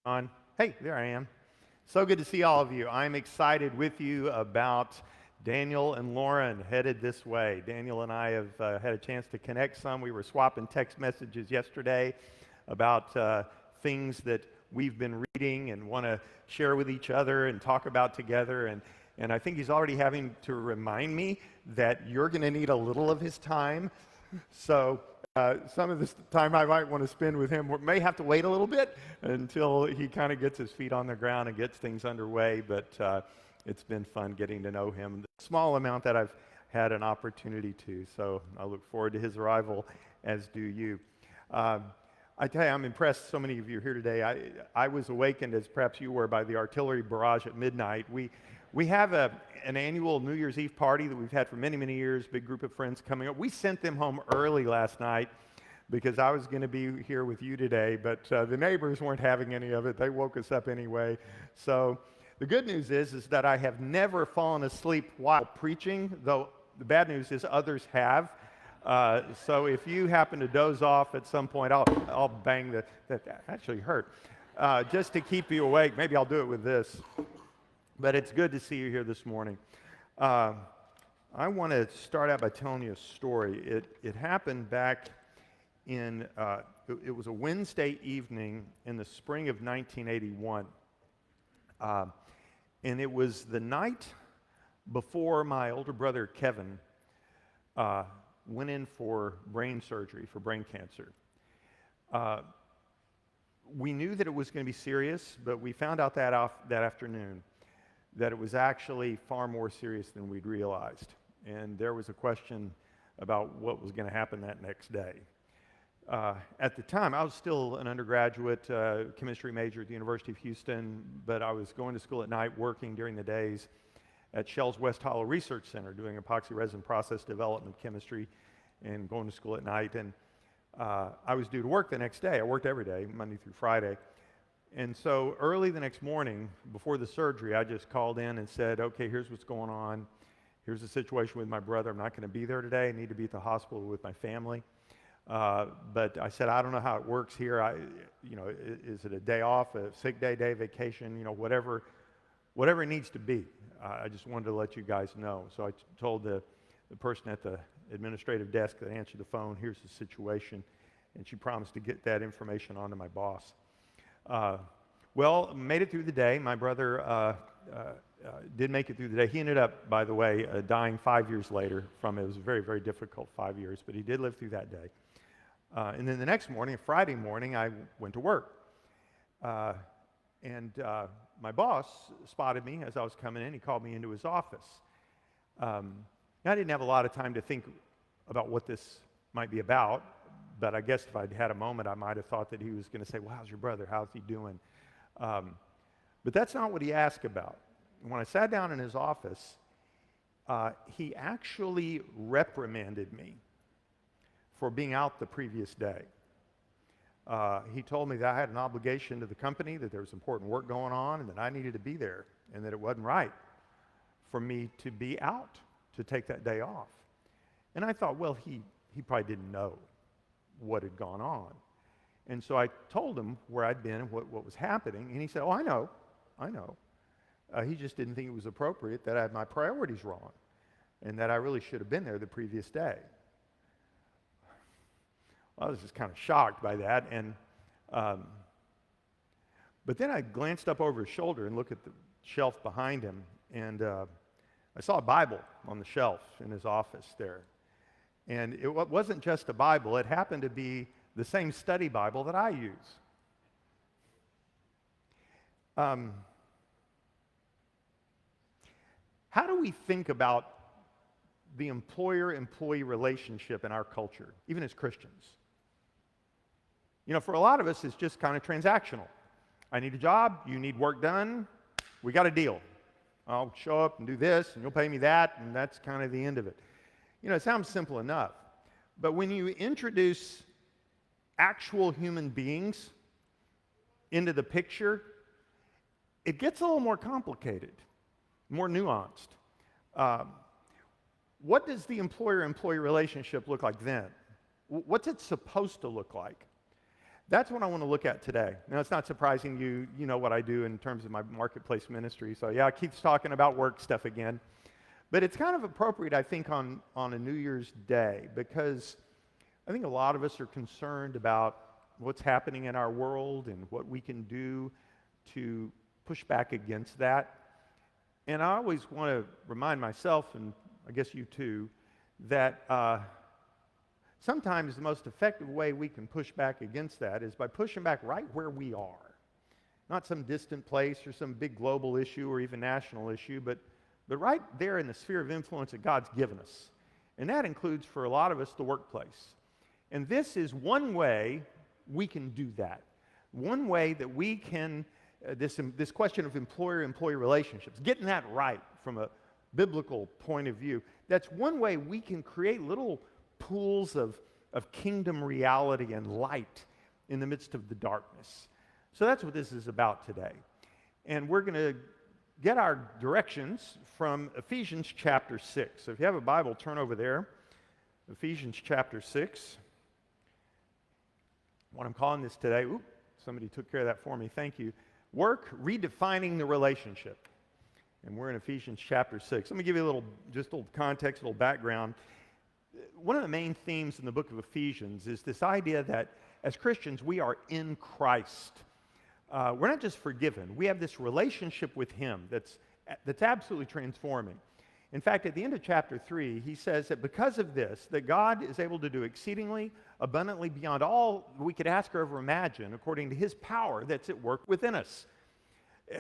On. Hey, there I am. So good to see all of you. I'm excited with you about Daniel and Lauren headed this way. Daniel and I have had a chance to connect some. We were swapping text messages yesterday about things that we've been reading and want to share with each other and talk about together. And I think he's already having to remind me that you're going to need a little of his time. So some of this time I might want to spend with him. We may have to wait a little bit until he kind of gets his feet on the ground and gets things underway, but it's been fun getting to know him, the small amount that I've had an opportunity to. So I look forward to his arrival, as do you. I tell you, I'm impressed so many of you are here today. I was awakened, as perhaps you were, by the artillery barrage at midnight. We have an annual New Year's Eve party that we've had for many, many years, big group of friends coming up. We sent them home early last night because I was going to be here with you today, but the neighbors weren't having any of it. They woke us up anyway. So the good news is that I have never fallen asleep while preaching, though the bad news is others have. So if you happen to doze off at some point, I'll bang that actually hurt. Just to keep you awake. Maybe I'll do it with this. But it's good to see you here this morning. I want to start out by telling you a story. It happened back in, it was a Wednesday evening in the spring of 1981. And it was the night before my older brother, Kevin, went in for brain surgery, for brain cancer. We knew that it was going to be serious, but we found out that afternoon that it was actually far more serious than we'd realized. And there was a question about what was going to happen that next day. At the time, I was still an undergraduate chemistry major at the University of Houston, but I was going to school at night, working during the days at Shell's West Hollow Research Center, doing epoxy resin process development chemistry, and going to school at night. And I was due to work the next day. I worked every day, Monday through Friday. And so early the next morning, before the surgery, I just called in and said, okay, here's what's going on. Here's the situation with my brother. I'm not going to be there today. I need to be at the hospital with my family. But I said, I don't know how it works here. Is it a day off, a sick day, vacation, whatever it needs to be. I just wanted to let you guys know. So I told the person at the administrative desk that answered the phone, here's the situation. And she promised to get that information on to my boss. Well, made it through the day. My brother did make it through the day. He ended up, by the way, dying 5 years later from it. It was a very, very difficult 5 years, but he did live through that day. And then the next morning, Friday morning, I went to work. And my boss spotted me as I was coming in. He called me into his office. I didn't have a lot of time to think about what this might be about. But I guess if I'd had a moment, I might have thought that he was going to say, well, how's your brother? How's he doing? But that's not what he asked about. When I sat down in his office, he actually reprimanded me for being out the previous day. He told me that I had an obligation to the company, that there was important work going on, and that I needed to be there, and that it wasn't right for me to be out, to take that day off. And I thought, well, he probably didn't know what had gone on. And so I told him where I'd been and what was happening, and he said, oh, I know. He just didn't think it was appropriate, that I had my priorities wrong, and that I really should have been there the previous day. Well, I was just kind of shocked by that, and but then I glanced up over his shoulder and looked at the shelf behind him, and I saw a Bible on the shelf in his office there. And it wasn't just a Bible. It happened to be the same study Bible that I use. How do we think about the employer-employee relationship in our culture, even as Christians? For a lot of us, it's just kind of transactional. I need a job, you need work done, we got a deal. I'll show up and do this, and you'll pay me that, and that's kind of the end of it. It sounds simple enough, but when you introduce actual human beings into the picture, it gets a little more complicated, more nuanced. What does the employer-employee relationship look like then? What's it supposed to look like? That's what I want to look at today. Now, it's not surprising you know what I do in terms of my marketplace ministry. So yeah, Keith's talking about work stuff again. But it's kind of appropriate, I think, on a New Year's Day, because I think a lot of us are concerned about what's happening in our world and what we can do to push back against that. And I always want to remind myself, and I guess you too, that sometimes the most effective way we can push back against that is by pushing back right where we are. Not some distant place or some big global issue or even national issue, but right there in the sphere of influence that God's given us. And that includes, for a lot of us, the workplace. And this is one way we can do that. One way that we can, this question of employer-employee relationships, getting that right from a biblical point of view, that's one way we can create little pools of kingdom reality and light in the midst of the darkness. So that's what this is about today. And we're going to get our directions from Ephesians chapter 6. So if you have a Bible, turn over there. Ephesians chapter 6. What I'm calling this today, somebody took care of that for me, thank you. Work, redefining the relationship. And we're in Ephesians chapter 6. Let me give you a little context, a little background. One of the main themes in the book of Ephesians is this idea that as Christians, we are in Christ. We're not just forgiven. We have this relationship with Him that's absolutely transforming. In fact, at the end of chapter 3, he says that because of this, that God is able to do exceedingly abundantly beyond all we could ask or ever imagine, according to His power that's at work within us.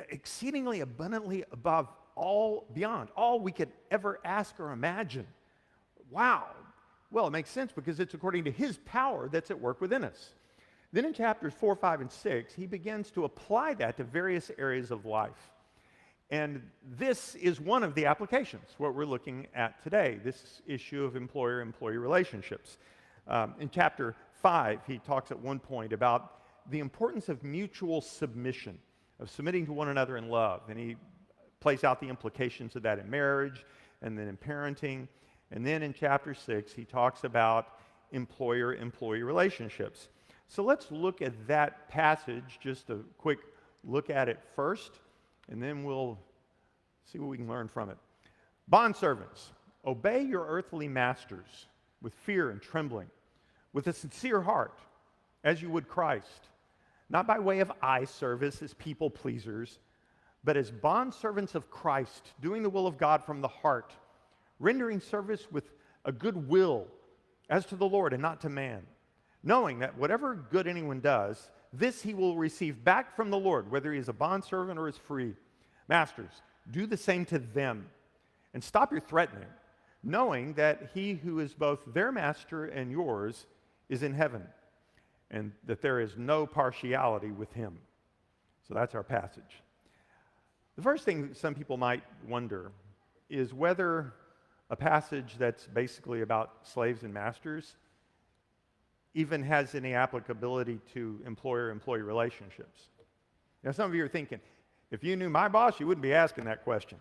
Exceedingly abundantly above all, beyond all we could ever ask or imagine. Wow. Well, it makes sense because it's according to His power that's at work within us. Then in chapters 4, 5, and 6, he begins to apply that to various areas of life. And this is one of the applications, what we're looking at today, this issue of employer-employee relationships. In chapter 5, he talks at one point about the importance of mutual submission, of submitting to one another in love. And he plays out the implications of that in marriage and then in parenting. And then in chapter 6, he talks about employer-employee relationships. So let's look at that passage, just a quick look at it first, and then we'll see what we can learn from it. Bondservants, obey your earthly masters with fear and trembling, with a sincere heart, as you would Christ, not by way of eye service as people pleasers, but as bondservants of Christ, doing the will of God from the heart, rendering service with a good will as to the Lord and not to man, knowing that whatever good anyone does, this he will receive back from the Lord, whether he is a bondservant or is free. Masters, do the same to them, and stop your threatening, knowing that he who is both their master and yours is in heaven, and that there is no partiality with him. So that's our passage. The first thing that some people might wonder is whether a passage that's basically about slaves and masters even has any applicability to employer-employee relationships. Now, some of you are thinking, if you knew my boss, you wouldn't be asking that question.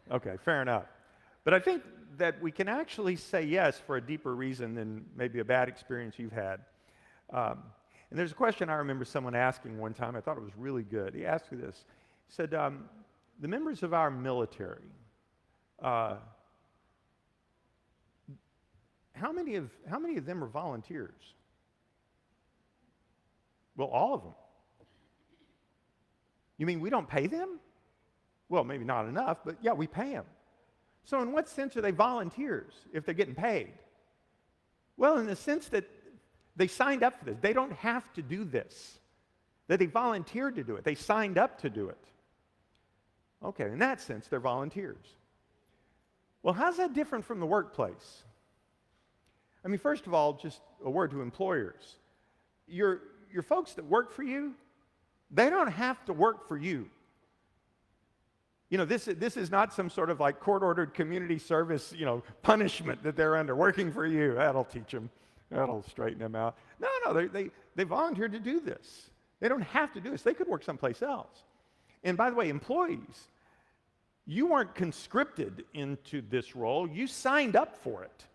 Okay, fair enough. But I think that we can actually say yes for a deeper reason than maybe a bad experience you've had. And there's a question I remember someone asking one time. I thought it was really good. He asked me this. He said, the members of our military, how many of them are volunteers? Well, all of them. You mean we don't pay them? Well, maybe not enough, but yeah, we pay them. So in what sense are they volunteers if they're getting paid? Well, in the sense that they signed up for this. They don't have to do this. That they volunteered to do it. They signed up to do it. Okay, in that sense, they're volunteers. Well, how's that different from the workplace? I mean, first of all, just a word to employers. Your folks that work for you, they don't have to work for you. You know, this is not some sort of like court-ordered community service, punishment that they're under. Working for you, that'll teach them. That'll straighten them out. No, they volunteered to do this. They don't have to do this. They could work someplace else. And by the way, employees, you weren't conscripted into this role. You signed up for it.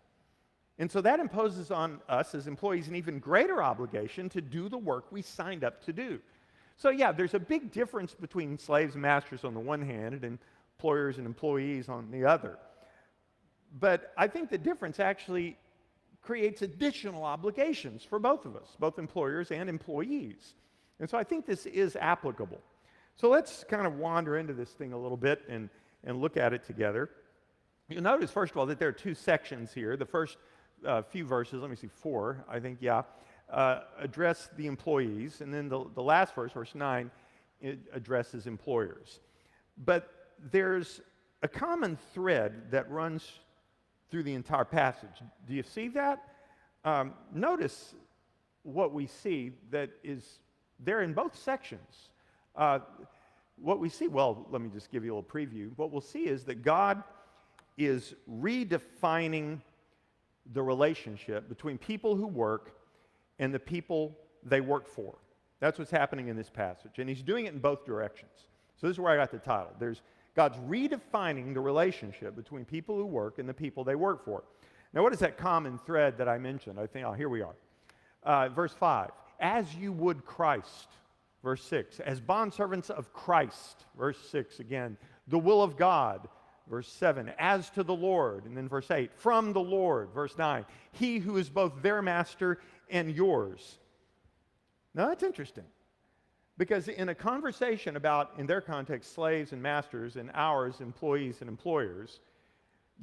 And so that imposes on us as employees an even greater obligation to do the work we signed up to do. So yeah, there's a big difference between slaves and masters on the one hand and employers and employees on the other. But I think the difference actually creates additional obligations for both of us, both employers and employees. And so I think this is applicable. So let's kind of wander into this thing a little bit and look at it together. You'll notice, first of all, that there are two sections here. The first few verses, let me see, 4, I think, address the employees. And then the last verse, verse 9, it addresses employers. But there's a common thread that runs through the entire passage. Do you see that? Notice what we see that is there in both sections. What we see, well, let me just give you a little preview. What we'll see is that God is redefining the relationship between people who work and the people they work for. That's what's happening in this passage. And he's doing it in both directions. So this is where I got the title. God's redefining the relationship between people who work and the people they work for. Now, what is that common thread that I mentioned? I think, here we are. Verse 5, as you would Christ. Verse 6, as bondservants of Christ. Verse 6 again, the will of God. Verse 7, as to the Lord. And then verse 8, from the Lord. Verse 9, he who is both their master and yours. Now that's interesting, because in a conversation about, in their context, slaves and masters, and ours, employees and employers,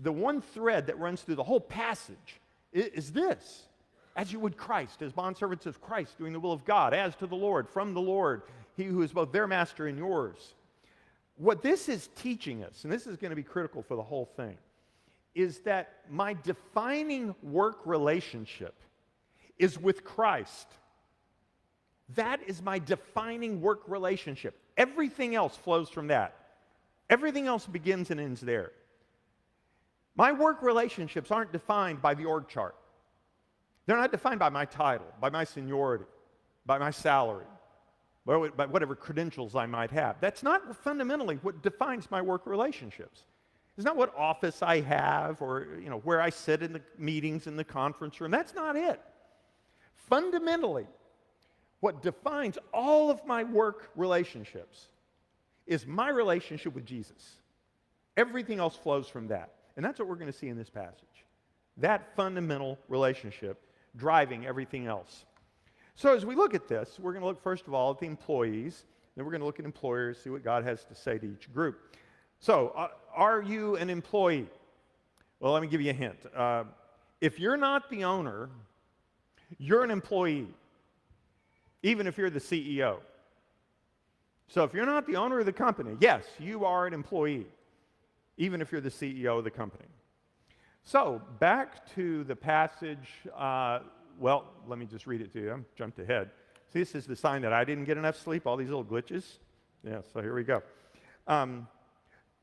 the one thread that runs through the whole passage is this: as you would Christ, as bondservants of Christ, doing the will of God, as to the Lord, from the Lord, he who is both their master and yours. What this is teaching us, and this is going to be critical for the whole thing, is that my defining work relationship is with Christ. That is my defining work relationship. Everything else flows from that. Everything else begins and ends there. My work relationships aren't defined by the org chart. They're not defined by my title, by my seniority, by my salary, by whatever credentials I might have. That's not fundamentally what defines my work relationships. It's not what office I have or where I sit in the meetings in the conference room. That's not it. Fundamentally, what defines all of my work relationships is my relationship with Jesus. Everything else flows from that. And that's what we're going to see in this passage. That fundamental relationship driving everything else. So as we look at this, we're going to look first of all at the employees, then we're going to look at employers, see what God has to say to each group. So, are you an employee? Well, let me give you a hint. If you're not the owner, you're an employee, even if you're the CEO. So if you're not the owner of the company, yes, you are an employee, even if you're the CEO of the company. So back to the passage, well, let me just read it to you. I jumped ahead. See, this is the sign that I didn't get enough sleep, all these little glitches. Yeah, so here we go.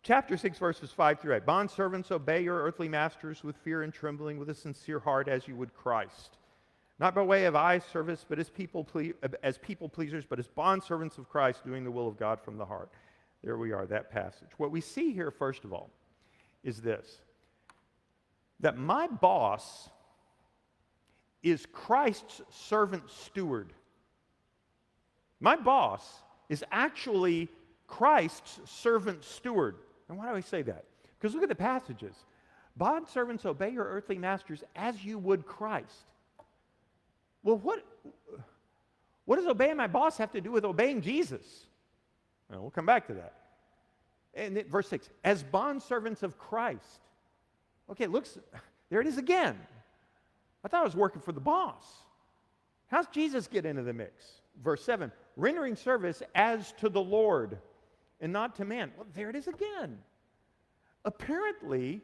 Chapter 6, verses 5 through 8. Bondservants, obey your earthly masters with fear and trembling, with a sincere heart as you would Christ. Not by way of eye service, but as people pleasers, but as bondservants of Christ, doing the will of God from the heart. There we are, that passage. What we see here, first of all, is this: that my boss is Christ's servant steward. My boss is actually Christ's servant steward. And why do I say that? Because look at the passages. Bondservants, obey your earthly masters as you would Christ. Well, what does obeying my boss have to do with obeying Jesus? Well, we'll come back to that. And then, verse 6, as bondservants of Christ. Okay, there it is again. I thought I was working for the boss. How's Jesus get into the mix? Verse 7, rendering service as to the Lord and not to man. Well, there it is again. Apparently,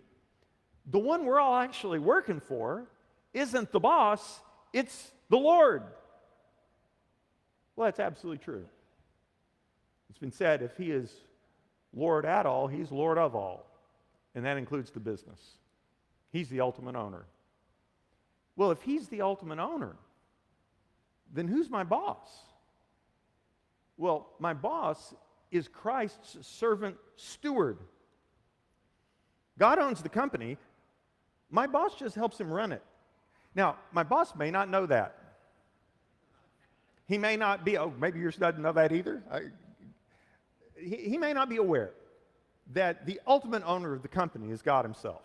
the one we're all actually working for isn't the boss, it's the Lord. Well, that's absolutely true. It's been said, if he is Lord at all, he's Lord of all. And that includes the business. He's the ultimate owner. Well, if he's the ultimate owner, then who's my boss? Well, my boss is Christ's servant steward. God owns the company. My boss just helps him run it. Now, my boss may not know that. He may not be, oh, maybe yours doesn't know that either. He may not be aware that the ultimate owner of the company is God himself.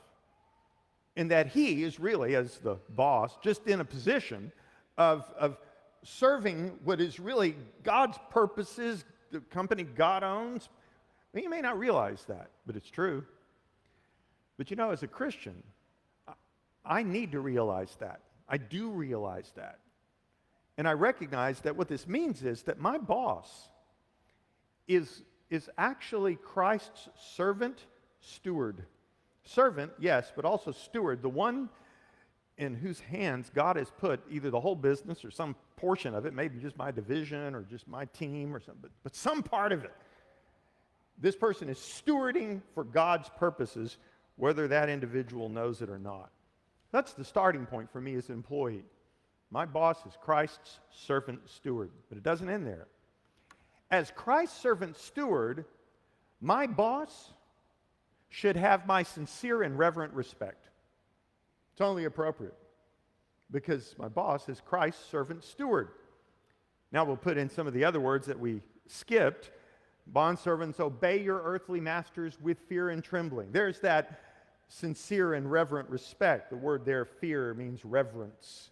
And that he is really, as the boss, just in a position of serving what is really God's purposes, the company God owns. You may not realize that, but it's true. But you know, as a Christian, I need to realize that. I do realize that. And I recognize that what this means is that my boss is actually Christ's servant steward. Servant, yes, but also steward, the one in whose hands God has put either the whole business or some portion of it, maybe just my division or just my team or something, but some part of it. This person is stewarding for God's purposes, whether that individual knows it or not. That's the starting point for me as an employee. My boss is Christ's servant steward, but it doesn't end there. As Christ's servant steward, my boss should have my sincere and reverent respect. It's only appropriate because my boss is Christ's servant steward. Now we'll put in some of the other words that we skipped. Bondservants, obey your earthly masters with fear and trembling. There's that sincere and reverent respect. The word there, fear, means reverence.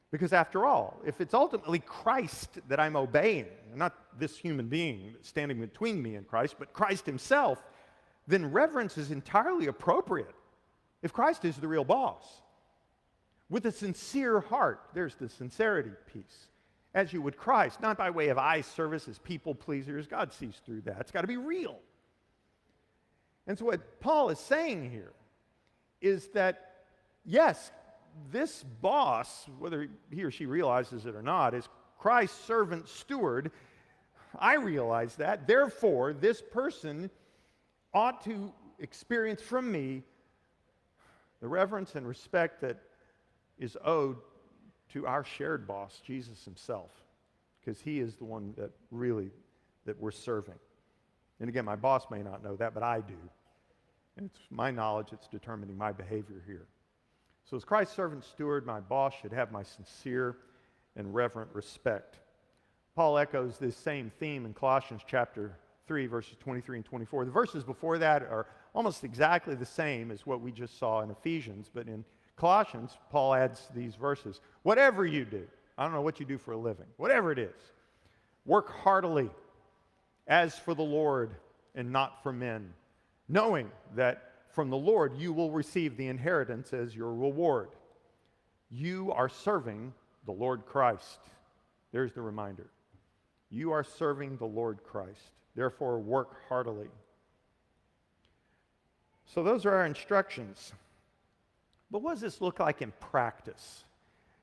Because after all, if it's ultimately Christ that I'm obeying, not this human being standing between me and Christ, but Christ himself, then reverence is entirely appropriate if Christ is the real boss. With a sincere heart, there's the sincerity piece. As you would Christ, not by way of eye service as people pleasers. God sees through that. It's got to be real. And so what Paul is saying here is that, yes, this boss, whether he or she realizes it or not, is Christ's servant steward. I realize that. Therefore, this person ought to experience from me the reverence and respect that is owed to our shared boss, Jesus himself, because he is the one that we're serving. And again, my boss may not know that, but I do. And it's my knowledge that's determining my behavior here. So as Christ's servant steward, my boss should have my sincere and reverent respect. Paul echoes this same theme in Colossians chapter 3, verses 23 and 24. The verses before that are almost exactly the same as what we just saw in Ephesians, but in Colossians, Paul adds these verses. Whatever you do, I don't know what you do for a living, whatever it is, work heartily as for the Lord and not for men, knowing that from the Lord you will receive the inheritance as your reward. You are serving the Lord Christ. There's the reminder. You are serving the Lord Christ. Therefore, work heartily. So those are our instructions. But what does this look like in practice?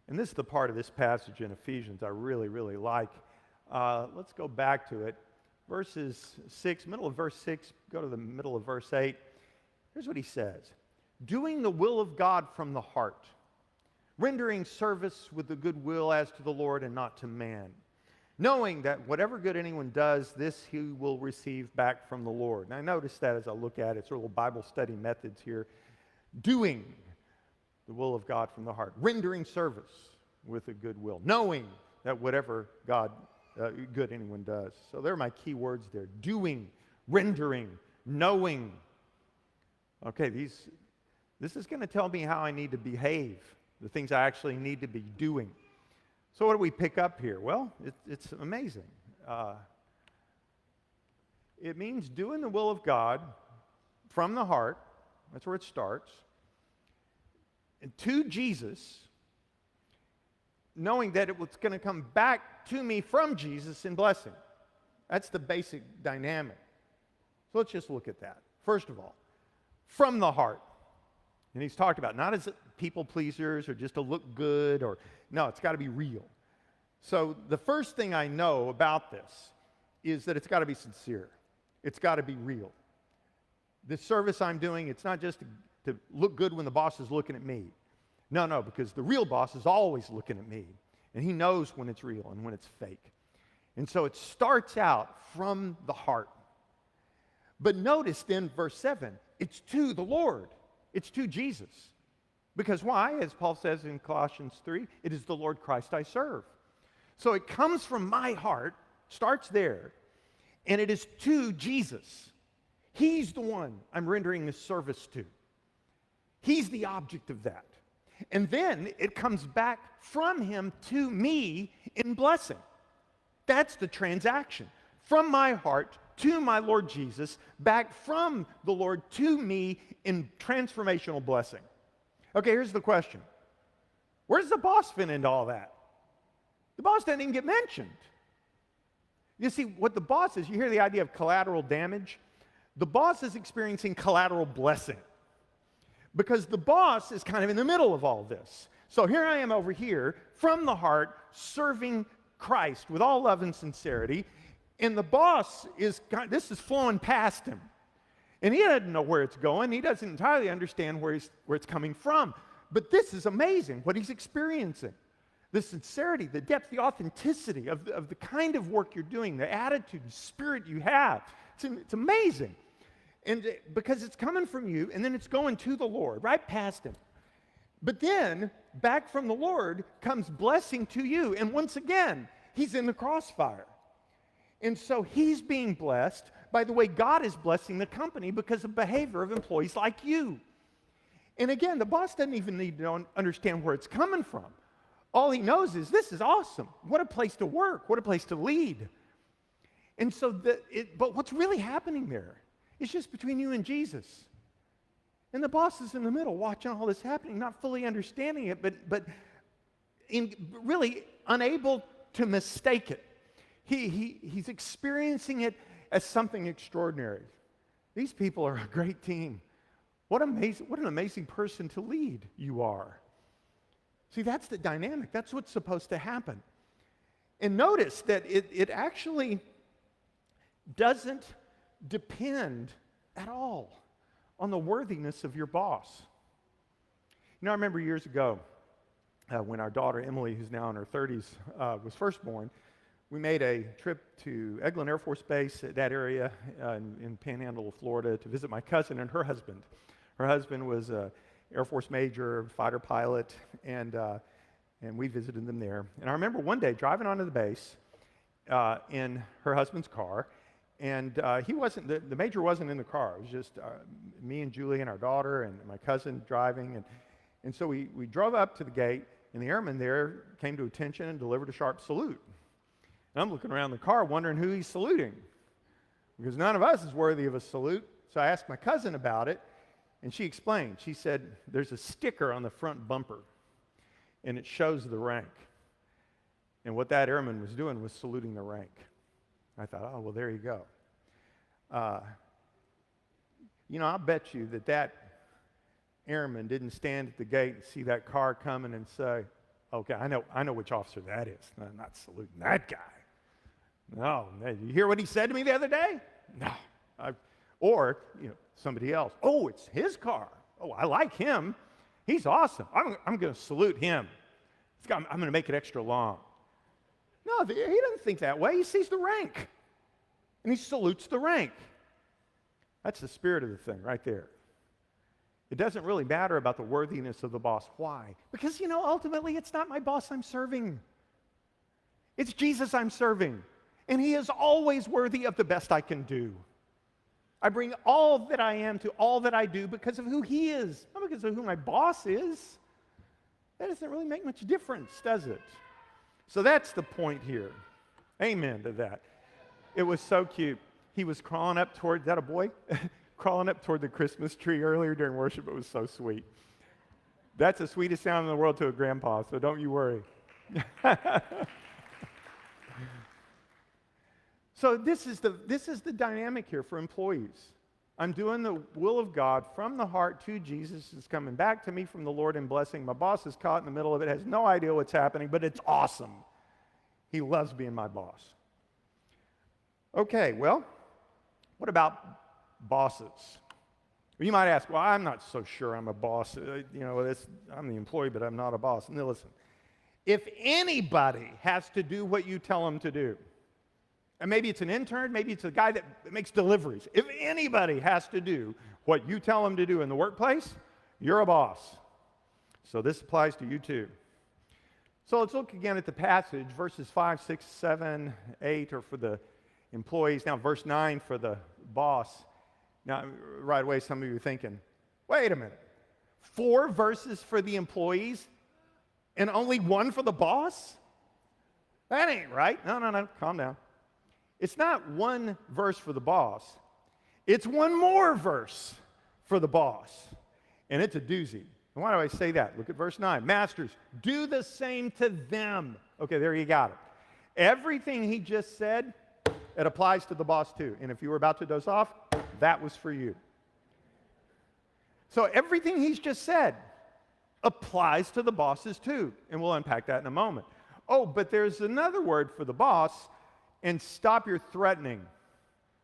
And this is the part of this passage in Ephesians I really, really like. Let's go back to it. Verses 6, middle of verse 6, go to the middle of verse 8. Here's what he says. Doing the will of God from the heart, rendering service with a good will as to the Lord and not to man, knowing that whatever good anyone does, this he will receive back from the Lord. And I notice that as I look at it, it's a little Bible study methods here. Doing the will of God from the heart, rendering service with a good will, knowing that whatever good anyone does. So there are my key words there. Doing, rendering, knowing. Okay, this is going to tell me how I need to behave, the things I actually need to be doing. So what do we pick up here? Well, it's amazing. It means doing the will of God from the heart. That's where it starts. And to Jesus, knowing that it was going to come back to me from Jesus in blessing. That's the basic dynamic. So let's just look at that. First of all, from the heart. And he's talked about not as people pleasers or just to look good or, no, it's got to be real. So the first thing I know about this is that it's got to be sincere. It's got to be real. This service I'm doing, it's not just to look good when the boss is looking at me. No, because the real boss is always looking at me. And he knows when it's real and when it's fake. And so it starts out from the heart. But notice then verse 7, it's to the Lord. It's to Jesus. Because why? As Paul says in Colossians 3, it is the Lord Christ I serve. So it comes from my heart, starts there, and it is to Jesus. He's the one I'm rendering this service to. He's the object of that. And then it comes back from him to me in blessing. That's the transaction. From my heart to my Lord Jesus, back from the Lord to me in transformational blessing. Okay, here's the question. Where does the boss fit into all that? The boss doesn't even get mentioned. You see, what the boss is, you hear the idea of collateral damage? The boss is experiencing collateral blessing because the boss is kind of in the middle of all this. So here I am over here, from the heart, serving Christ with all love and sincerity, and the boss this is flowing past him. And he doesn't know where it's going. He doesn't entirely understand where it's coming from. But this is amazing, what he's experiencing. The sincerity, the depth, the authenticity of the kind of work you're doing, the attitude, the spirit you have. It's amazing. And because it's coming from you, and then it's going to the Lord, right past him. But then, back from the Lord comes blessing to you. And once again, he's in the crossfire. And so he's being blessed by the way God is blessing the company because of behavior of employees like you. And again, the boss doesn't even need to understand where it's coming from. All he knows is, this is awesome. What a place to work. What a place to lead. And so, but what's really happening there is just between you and Jesus. And the boss is in the middle watching all this happening, not fully understanding it, but really unable to mistake it. He's experiencing it as something extraordinary. These people are a great team. What an amazing person to lead you are. See, that's the dynamic. That's what's supposed to happen. And notice that it actually doesn't depend at all on the worthiness of your boss. You know, I remember years ago when our daughter Emily, who's now in her 30s, was first born, we made a trip to Eglin Air Force Base, that area in Panhandle of Florida, to visit my cousin and her husband. Her husband was an Air Force major, fighter pilot, and we visited them there. And I remember one day driving onto the base in her husband's car, and the major wasn't in the car. It was just me and Julie and our daughter and my cousin driving. And so we drove up to the gate, and the airman there came to attention and delivered a sharp salute. And I'm looking around the car wondering who he's saluting, because none of us is worthy of a salute. So I asked my cousin about it, and she explained. She said, there's a sticker on the front bumper, and it shows the rank. And what that airman was doing was saluting the rank. I thought, oh, well, there you go. I'll bet you that airman didn't stand at the gate and see that car coming and say, okay, I know which officer that is. No, I'm not saluting that guy. No, you hear what he said to me the other day? No. Or somebody else. Oh, it's his car. Oh, I like him. He's awesome. I'm going to salute him. I'm going to make it extra long. No, he doesn't think that way. He sees the rank, and he salutes the rank. That's the spirit of the thing right there. It doesn't really matter about the worthiness of the boss. Why? Because, ultimately, it's not my boss I'm serving. It's Jesus I'm serving, and he is always worthy of the best I can do. I bring all that I am to all that I do because of who he is, not because of who my boss is. That doesn't really make much difference, does it? So that's the point here. Amen to that. It was so cute. He was crawling up toward, is that a boy? Crawling up toward the Christmas tree earlier during worship. It was so sweet. That's the sweetest sound in the world to a grandpa, so don't you worry. So this is the dynamic here for employees. I'm doing the will of God from the heart to Jesus. It's coming back to me from the Lord in blessing. My boss is caught in the middle of it, has no idea what's happening, but it's awesome. He loves being my boss. Okay, well, what about bosses? You might ask, well, I'm not so sure I'm a boss. I'm the employee, but I'm not a boss. Now listen, if anybody has to do what you tell them to do, and maybe it's an intern, maybe it's a guy that makes deliveries. If anybody has to do what you tell them to do in the workplace, you're a boss. So this applies to you too. So let's look again at the passage, verses 5, 6, 7, 8 are for the employees. Now verse 9 for the boss. Now right away some of you are thinking, wait a minute, 4 verses for the employees and only 1 for the boss? That ain't right. No, calm down. It's not 1 verse for the boss. It's 1 more verse for the boss. And it's a doozy. And why do I say that? Look at verse 9. Masters, do the same to them. Okay, there you got it. Everything he just said, it applies to the boss too. And if you were about to doze off, that was for you. So everything he's just said applies to the bosses too. And we'll unpack that in a moment. Oh, but there's another word for the boss, and stop your threatening,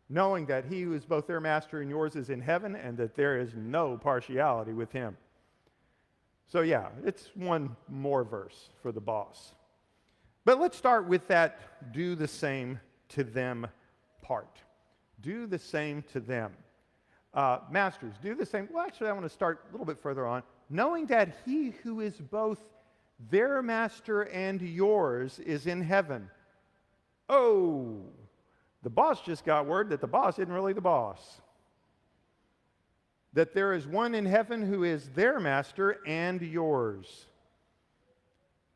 knowing that he who is both their master and yours is in heaven, and that there is no partiality with him. So yeah, it's 1 more verse for the boss. But let's start with that do the same to them part. Do the same to them. Masters, do the same. Well, actually, I want to start a little bit further on. Knowing that he who is both their master and yours is in heaven. Oh, the boss just got word that the boss isn't really the boss. That there is one in heaven who is their master and yours.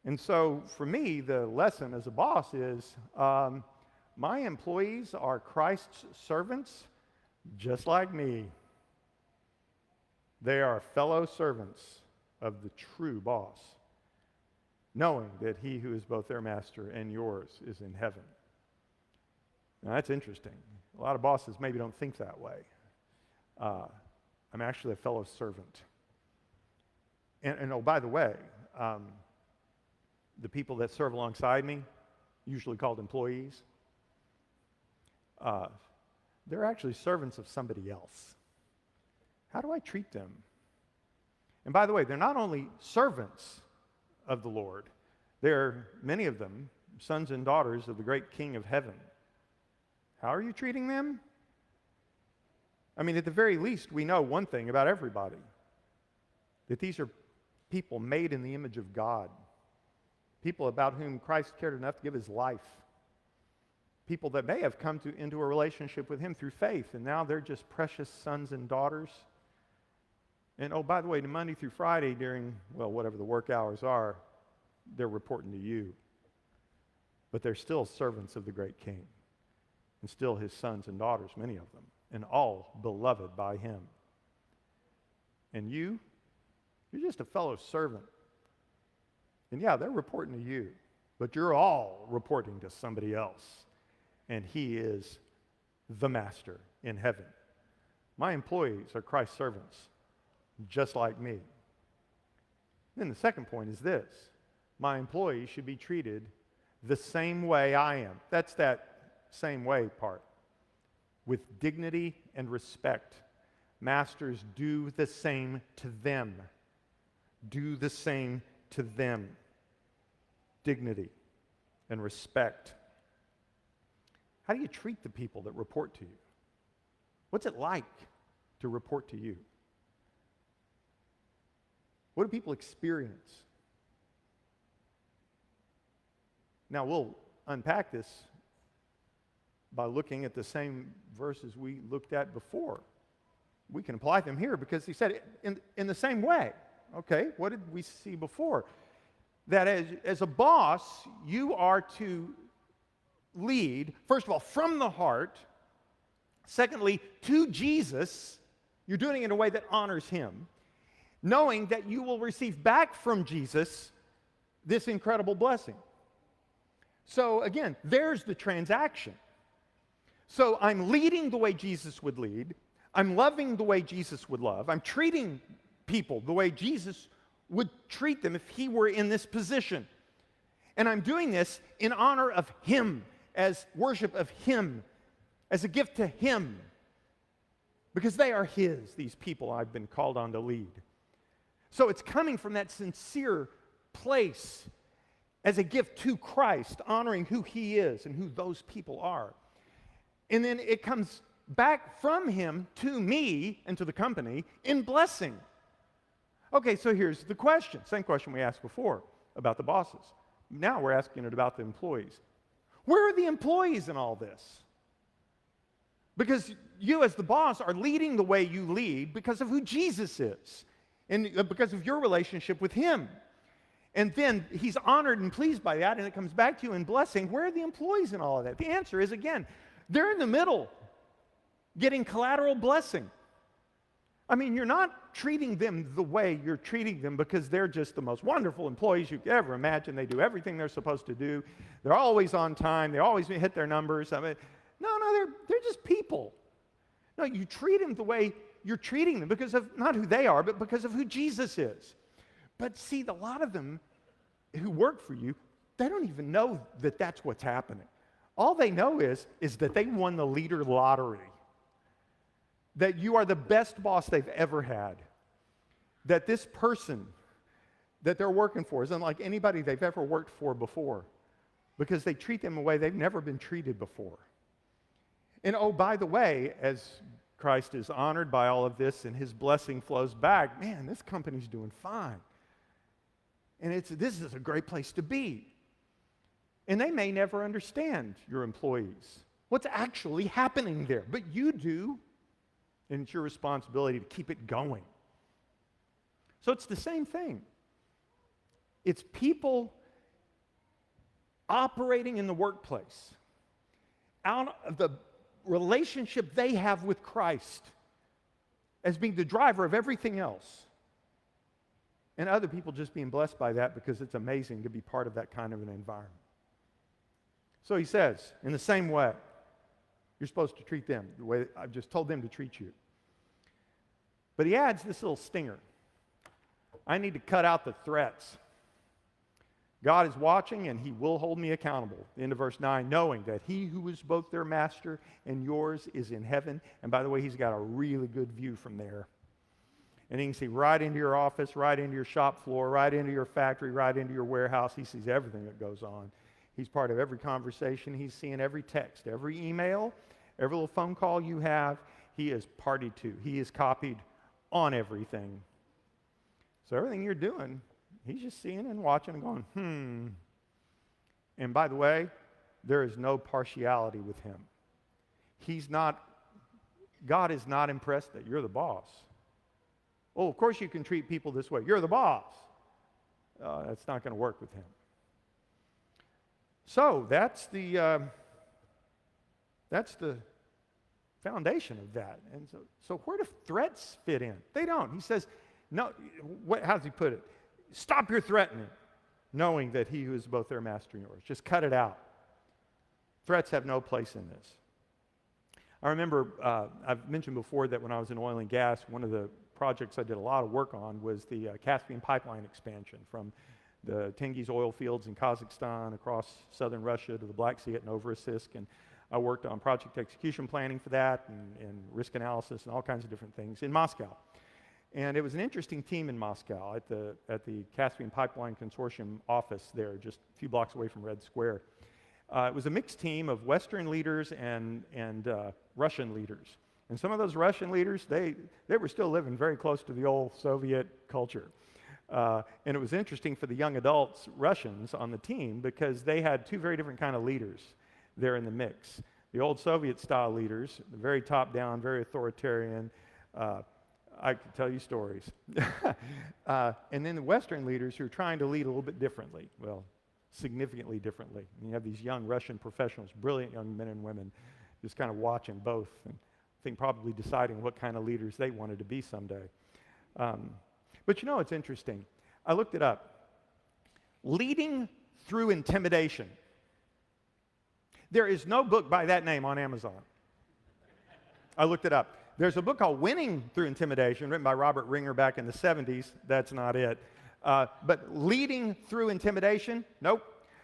And so for me, the lesson as a boss is my employees are Christ's servants just like me. They are fellow servants of the true boss, knowing that he who is both their master and yours is in heaven. Now that's interesting. A lot of bosses maybe don't think that way. I'm actually a fellow servant. And oh, by the way, the people that serve alongside me, usually called employees, they're actually servants of somebody else. How do I treat them? And by the way, they're not only servants of the Lord, they're, many of them, sons and daughters of the great King of heaven. How are you treating them? I mean, at the very least, we know one thing about everybody, that these are people made in the image of God, people about whom Christ cared enough to give his life, people that may have come into a relationship with him through faith, and now they're just precious sons and daughters. And oh, by the way, Monday through Friday during, well, whatever the work hours are, they're reporting to you. But they're still servants of the great King, and still his sons and daughters, many of them, and all beloved by him. And you're just a fellow servant. And yeah, they're reporting to you, but you're all reporting to somebody else, and he is the master in heaven. My employees are Christ's servants, just like me. Then the second point is this: my employees should be treated the same way I am. That's that same way part. With dignity and respect. Masters, do the same to them. Do the same to them. Dignity and respect. How do you treat the people that report to you? What's it like to report to you? What do people experience? Now, we'll unpack this by looking at the same verses we looked at before. We can apply them here because he said it in the same way. Okay, what did we see before? That as a boss, you are to lead, first of all, from the heart. Secondly, to Jesus. You're doing it in a way that honors him, knowing that you will receive back from Jesus this incredible blessing. So again, there's the transaction. So I'm leading the way Jesus would lead. I'm loving the way Jesus would love. I'm treating people the way Jesus would treat them if he were in this position. And I'm doing this in honor of him, as worship of him, as a gift to him. Because they are his, these people I've been called on to lead. So it's coming from that sincere place as a gift to Christ, honoring who he is and who those people are. And then it comes back from him to me and to the company in blessing. Okay, so here's the question. Same question we asked before about the bosses. Now we're asking it about the employees. Where are the employees in all this? Because you as the boss are leading the way you lead because of who Jesus is and because of your relationship with him. And then he's honored and pleased by that, and it comes back to you in blessing. Where are the employees in all of that? The answer is, again, they're in the middle, getting collateral blessing. I mean, you're not treating them the way you're treating them because they're just the most wonderful employees you could ever imagine. They do everything they're supposed to do. They're always on time. They always hit their numbers. I mean, no, they're just people. No, you treat them the way you're treating them because of not who they are, but because of who Jesus is. But see, a lot of them who work for you, they don't even know that that's what's happening. All they know is that they won the leader lottery. That you are the best boss they've ever had. That this person that they're working for is unlike anybody they've ever worked for before because they treat them in a way they've never been treated before. And oh, by the way, as Christ is honored by all of this and his blessing flows back, man, this company's doing fine. And this is a great place to be. And they may never understand your employees, what's actually happening there, but you do. And it's your responsibility to keep it going. So it's the same thing. It's people operating in the workplace out of the relationship they have with Christ as being the driver of everything else. And other people just being blessed by that because it's amazing to be part of that kind of an environment. So he says, in the same way, you're supposed to treat them the way I've just told them to treat you. But he adds this little stinger. I need to cut out the threats. God is watching and he will hold me accountable. The end of verse 9, knowing that he who is both their master and yours is in heaven. And by the way, he's got a really good view from there. And he can see right into your office, right into your shop floor, right into your factory, right into your warehouse. He sees everything that goes on. He's part of every conversation. He's seeing every text, every email, every little phone call you have. He is party to. He is copied on everything. So everything you're doing, he's just seeing and watching and going, And by the way, there is no partiality with him. God is not impressed that you're the boss. Oh, of course you can treat people this way. You're the boss. That's not going to work with him. So that's the foundation of that. And so where do threats fit in? They don't. He says, no, how does he put it? Stop your threatening, knowing that he who is both their master and yours. Just cut it out. Threats have no place in this. I remember, I've mentioned before that when I was in oil and gas, one of the projects I did a lot of work on was the Caspian pipeline expansion from the Tengiz oil fields in Kazakhstan across southern Russia to the Black Sea at Novorossiysk. And I worked on project execution planning for that and risk analysis and all kinds of different things in Moscow. And it was an interesting team in Moscow at the Caspian Pipeline Consortium office there, just a few blocks away from Red Square. It was a mixed team of Western leaders and Russian leaders. And some of those Russian leaders, they were still living very close to the old Soviet culture. And it was interesting for the young adults, Russians, on the team because they had two very different kind of leaders there in the mix. The old Soviet-style leaders, the very top-down, very authoritarian. I could tell you stories. And then the Western leaders who are trying to lead a little bit differently. Well, significantly differently. And you have these young Russian professionals, brilliant young men and women, just kind of watching both and I think probably deciding what kind of leaders they wanted to be someday. But you know, it's interesting. I looked it up. Leading through intimidation. There is no book by that name on Amazon. I looked it up. There's a book called Winning Through Intimidation, written by Robert Ringer back in the 70s. That's not it. But Leading Through Intimidation, nope.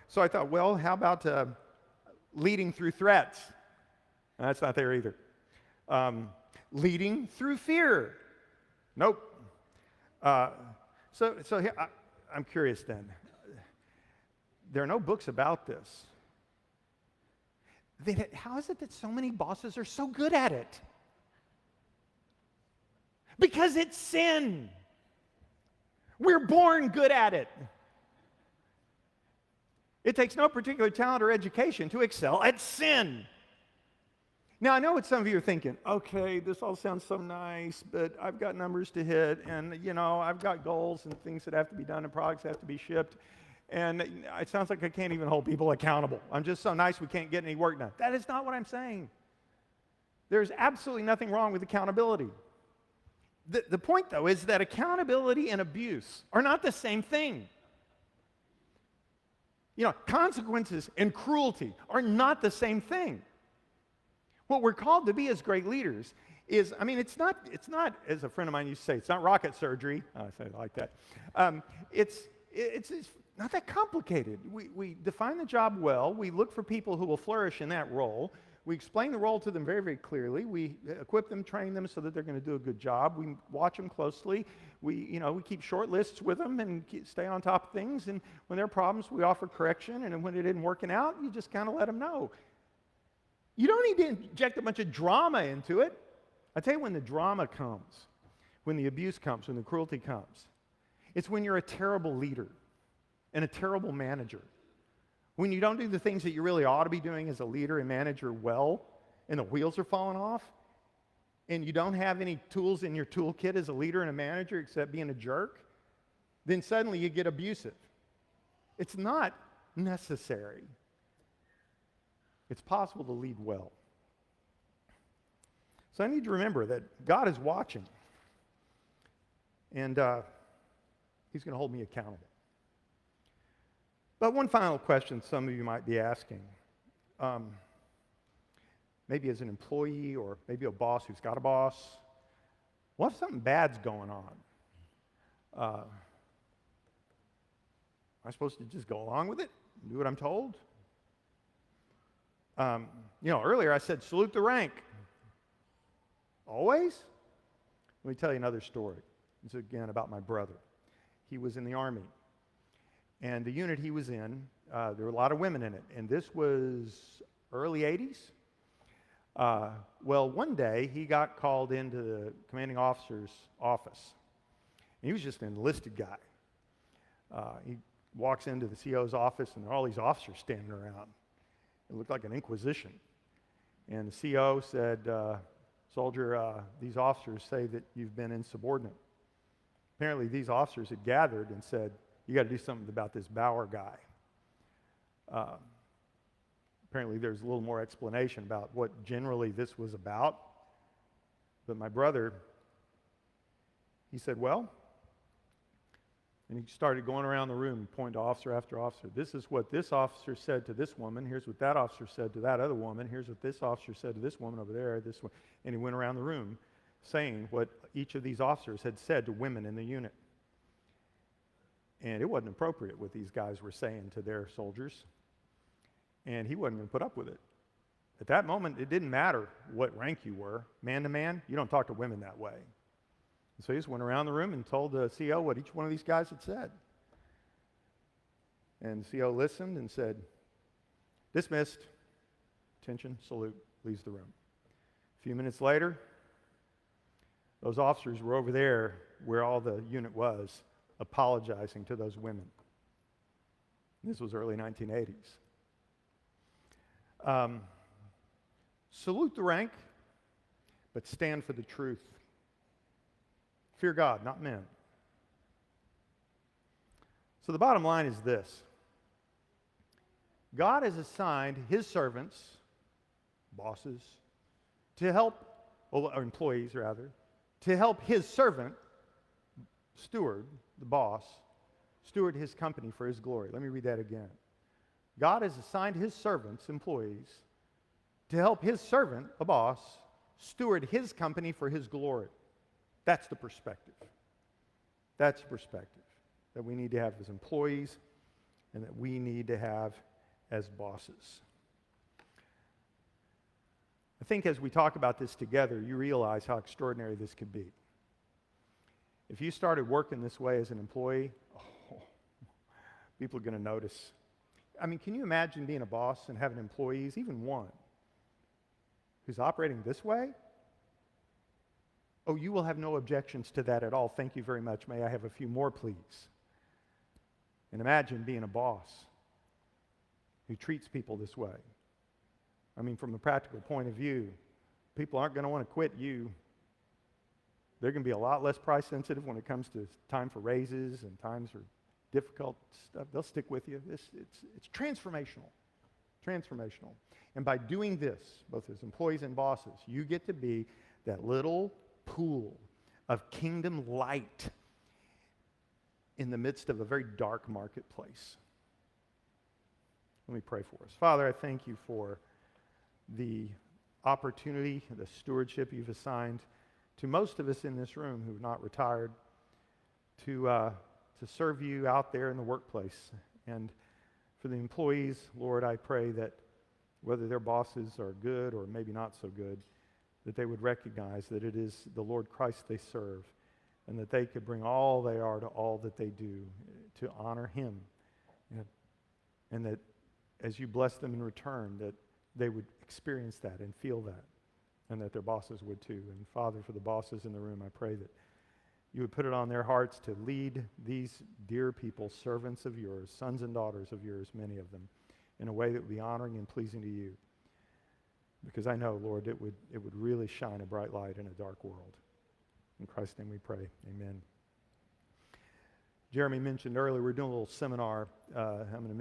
So I thought, well, how about Leading Through Threats? That's not there either. Leading Through Fear, nope. So here, I'm curious then. There are no books about this. How is it that so many bosses are so good at it? Because it's sin. We're born good at it. It takes no particular talent or education to excel at sin. Now, I know what some of you are thinking. Okay, this all sounds so nice, but I've got numbers to hit, and, I've got goals and things that have to be done and products that have to be shipped, and it sounds like I can't even hold people accountable. I'm just so nice we can't get any work done. That is not what I'm saying. There's absolutely nothing wrong with accountability. The point, though, is that accountability and abuse are not the same thing. Consequences and cruelty are not the same thing. What we're called to be as great leaders is, it's not, as a friend of mine used to say, it's not rocket surgery. I say it like that. It's not that complicated. We define the job well. We look for people who will flourish in that role. We explain the role to them very, very clearly. We equip them, train them so that they're going to do a good job. We watch them closely. We keep short lists with them and stay on top of things. And when there are problems, we offer correction. And when it isn't working out, you just kind of let them know. You don't need to inject a bunch of drama into it. I tell you when the drama comes, when the abuse comes, when the cruelty comes. It's when you're a terrible leader and a terrible manager. When you don't do the things that you really ought to be doing as a leader and manager well, and the wheels are falling off, and you don't have any tools in your toolkit as a leader and a manager except being a jerk, then suddenly you get abusive. It's not necessary. It's possible to lead well. So I need to remember that God is watching, and He's going to hold me accountable. But one final question some of you might be asking, maybe as an employee or maybe a boss who's got a boss, what if something bad's going on? Am I supposed to just go along with it and do what I'm told? Earlier I said salute the rank. Always? Let me tell you another story. This is again about my brother. He was in the Army. And the unit he was in, there were a lot of women in it. And this was early 80s. Well, one day he got called into the commanding officer's office. And he was just an enlisted guy. He walks into the CO's office and there are all these officers standing around. It looked like an inquisition. And the CO said, soldier, these officers say that you've been insubordinate. Apparently these officers had gathered and said, you got to do something about this Bauer guy. Apparently there's a little more explanation about what generally this was about. But my brother, he said, well, and he started going around the room, pointing to officer after officer. This is what this officer said to this woman. Here's what that officer said to that other woman. Here's what this officer said to this woman over there, this one. And he went around the room saying what each of these officers had said to women in the unit. And it wasn't appropriate what these guys were saying to their soldiers. And he wasn't going to put up with it. At that moment, it didn't matter what rank you were. Man to man, you don't talk to women that way. And so he just went around the room and told the CO what each one of these guys had said. And the CO listened and said, dismissed, attention, salute, leaves the room. A few minutes later, those officers were over there where all the unit was, apologizing to those women. This was early 1980s. Salute the rank, but stand for the truth. Fear God, not men. So the bottom line is this. God has assigned His servants, bosses, to help, or employees rather, to help His servant, steward, the boss, steward His company for His glory. Let me read that again. God has assigned His servants, employees, to help His servant, a boss, steward His company for His glory. That's the perspective. That's the perspective that we need to have as employees and that we need to have as bosses. I think as we talk about this together, you realize how extraordinary this could be. If you started working this way as an employee, people are going to notice. I mean, can you imagine being a boss and having employees, even one, who's operating this way? Oh, you will have no objections to that at all. Thank you very much. May I have a few more, please? And imagine being a boss who treats people this way. I mean, from a practical point of view, people aren't going to want to quit you. They're going to be a lot less price sensitive when it comes to time for raises and times for difficult stuff. They'll stick with you. It's transformational. Transformational. And by doing this, both as employees and bosses, you get to be that little pool of kingdom light in the midst of a very dark marketplace. Let me pray for us. Father, I thank you for the opportunity, the stewardship you've assigned to most of us in this room who have not retired to serve you out there in the workplace. And for the employees, Lord, I pray that whether their bosses are good or maybe not so good, that they would recognize that it is the Lord Christ they serve, and that they could bring all they are to all that they do to honor him. And that as you bless them in return, that they would experience that and feel that, and that their bosses would too. And Father, for the bosses in the room, I pray that you would put it on their hearts to lead these dear people, servants of yours, sons and daughters of yours, many of them, in a way that would be honoring and pleasing to you. Because I know, Lord, it would really shine a bright light in a dark world. In Christ's name we pray. Amen. Jeremy mentioned earlier, we're doing a little seminar. I'm going to